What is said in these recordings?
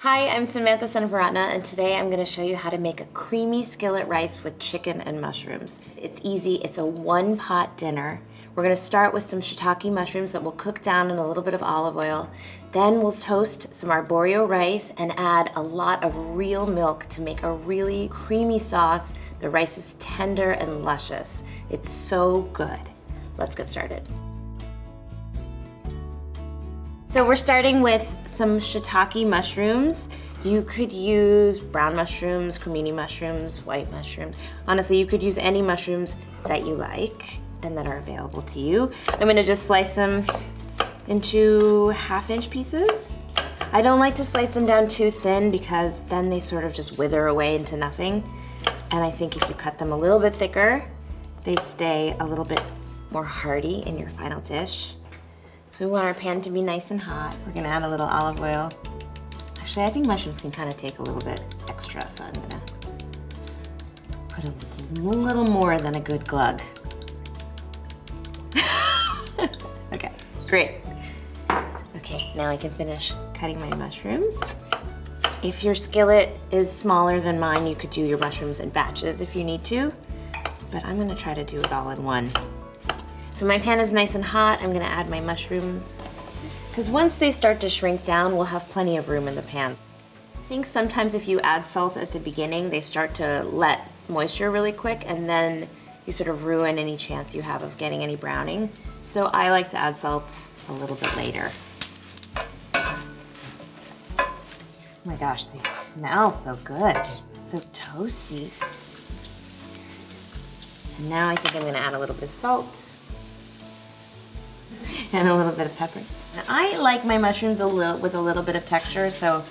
Hi, I'm Samantha Sanavaratna, and today I'm going to show you how to make a creamy skillet rice with chicken and mushrooms. It's easy, it's a one-pot dinner. We're going to start with some shiitake mushrooms that we'll cook down in a little bit of olive oil. Then we'll toast some arborio rice and add a lot of real milk to make a really creamy sauce. The rice is tender and luscious. It's so good. Let's get started. So we're starting with some shiitake mushrooms. You could use brown mushrooms, cremini mushrooms, white mushrooms. Honestly, you could use any mushrooms that you like and that are available to you. I'm gonna just slice them into half-inch pieces. I don't like to slice them down too thin because then they sort of just wither away into nothing. And I think if you cut them a little bit thicker, they stay a little bit more hearty in your final dish. So we want our pan to be nice and hot. We're gonna add a little olive oil. Actually, I think mushrooms can kind of take a little bit extra, so I'm gonna put a little more than a good glug. Okay, great. Okay, now I can finish cutting my mushrooms. If your skillet is smaller than mine, you could do your mushrooms in batches if you need to, but I'm gonna try to do it all in one. So my pan is nice and hot. I'm gonna add my mushrooms. Because once they start to shrink down, we'll have plenty of room in the pan. I think sometimes if you add salt at the beginning, they start to let moisture really quick, and then you sort of ruin any chance you have of getting any browning. So I like to add salt a little bit later. Oh my gosh, they smell so good. So toasty. And now I think I'm gonna add a little bit of salt. And a little bit of pepper. And I like my mushrooms with a little bit of texture, so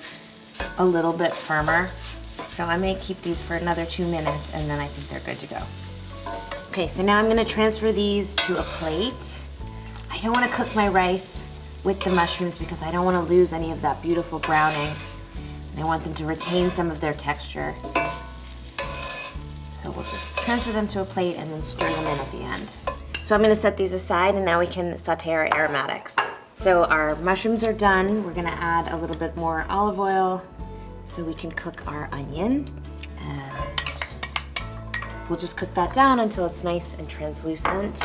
a little bit firmer. So I may keep these for another 2 minutes and then I think they're good to go. Okay, so now I'm gonna transfer these to a plate. I don't wanna cook my rice with the mushrooms because I don't wanna lose any of that beautiful browning. And I want them to retain some of their texture. So we'll just transfer them to a plate and then stir them in at the end. So I'm gonna set these aside and now we can saute our aromatics. So our mushrooms are done. We're gonna add a little bit more olive oil so we can cook our onion. And we'll just cook that down until it's nice and translucent.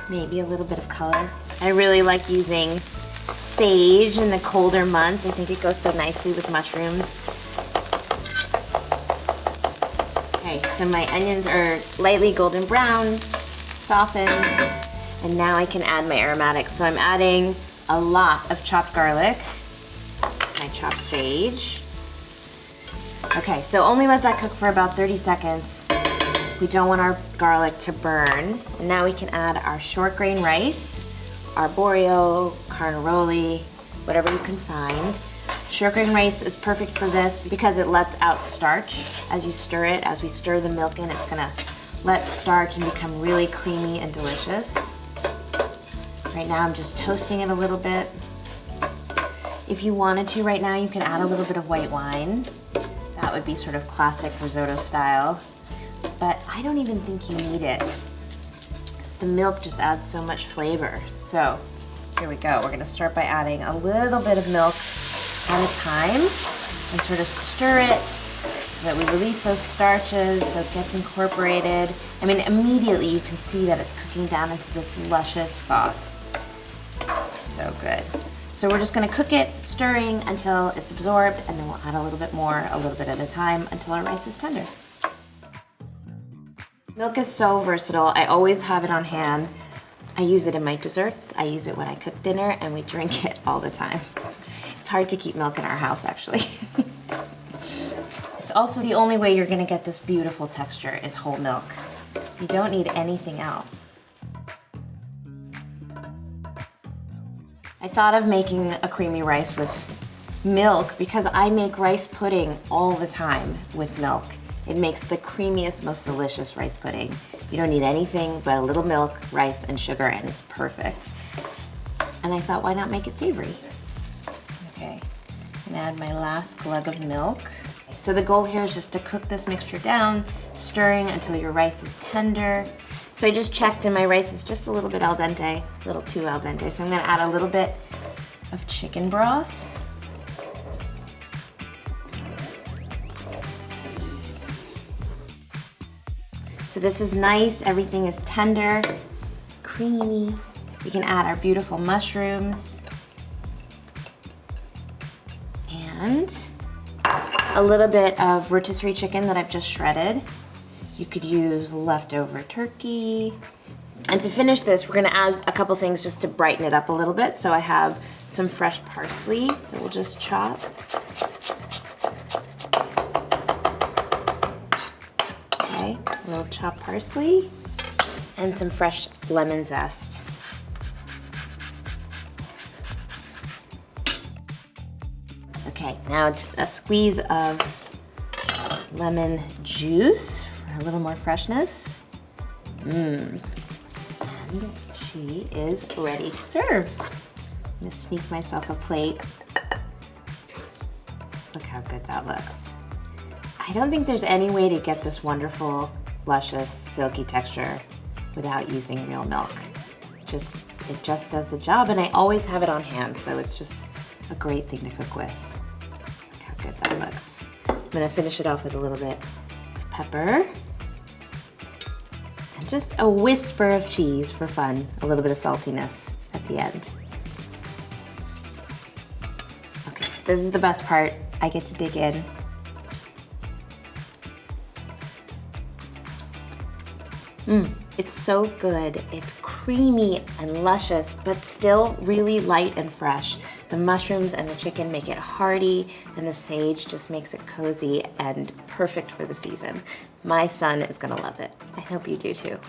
Maybe a little bit of color. I really like using sage in the colder months. I think it goes so nicely with mushrooms. Okay, so my onions are lightly golden brown. Softened, and now I can add my aromatics. So I'm adding a lot of chopped garlic, my chopped sage. Okay, so only let that cook for about 30 seconds. We don't want our garlic to burn. And now we can add our short grain rice, arborio, carnaroli, whatever you can find. Short grain rice is perfect for this because it lets out starch as you stir it. As we stir the milk in, it's gonna let starch and become really creamy and delicious. Right now I'm just toasting it a little bit. If you wanted to right now, you can add a little bit of white wine. That would be sort of classic risotto style. But I don't even think you need it, because the milk just adds so much flavor. So here we go. We're gonna start by adding a little bit of milk at a time and sort of stir it so that we release those starches so it gets incorporated. I mean, immediately you can see that it's cooking down into this luscious sauce. So good. So we're just gonna cook it, stirring until it's absorbed, and then we'll add a little bit more, a little bit at a time, until our rice is tender. Milk is so versatile. I always have it on hand. I use it in my desserts. I use it when I cook dinner, and we drink it all the time. It's hard to keep milk in our house, actually. It's also the only way you're gonna get this beautiful texture is whole milk. You don't need anything else. I thought of making a creamy rice with milk because I make rice pudding all the time with milk. It makes the creamiest, most delicious rice pudding. You don't need anything but a little milk, rice, and sugar, and it's perfect. And I thought, why not make it savory? Okay, I'm gonna add my last glug of milk. So the goal here is just to cook this mixture down, stirring until your rice is tender. So I just checked and my rice is just a little bit al dente, a little too al dente. So I'm gonna add a little bit of chicken broth. So this is nice, everything is tender, creamy. We can add our beautiful mushrooms. And a little bit of rotisserie chicken that I've just shredded. You could use leftover turkey. And to finish this, we're gonna add a couple things just to brighten it up a little bit. So I have some fresh parsley that we'll just chop. Okay, a little chopped parsley and some fresh lemon zest. Okay, now just a squeeze of lemon juice for a little more freshness. And she is ready to serve. I'm gonna sneak myself a plate. Look how good that looks. I don't think there's any way to get this wonderful, luscious, silky texture without using real milk. It just does the job, and I always have it on hand, so it's just a great thing to cook with. Look how good that looks. I'm gonna finish it off with a little bit of pepper. And just a whisper of cheese for fun, a little bit of saltiness at the end. Okay, this is the best part. I get to dig in. It's so good. It's creamy and luscious, but still really light and fresh. The mushrooms and the chicken make it hearty, and the sage just makes it cozy and perfect for the season. My son is gonna love it. I hope you do too.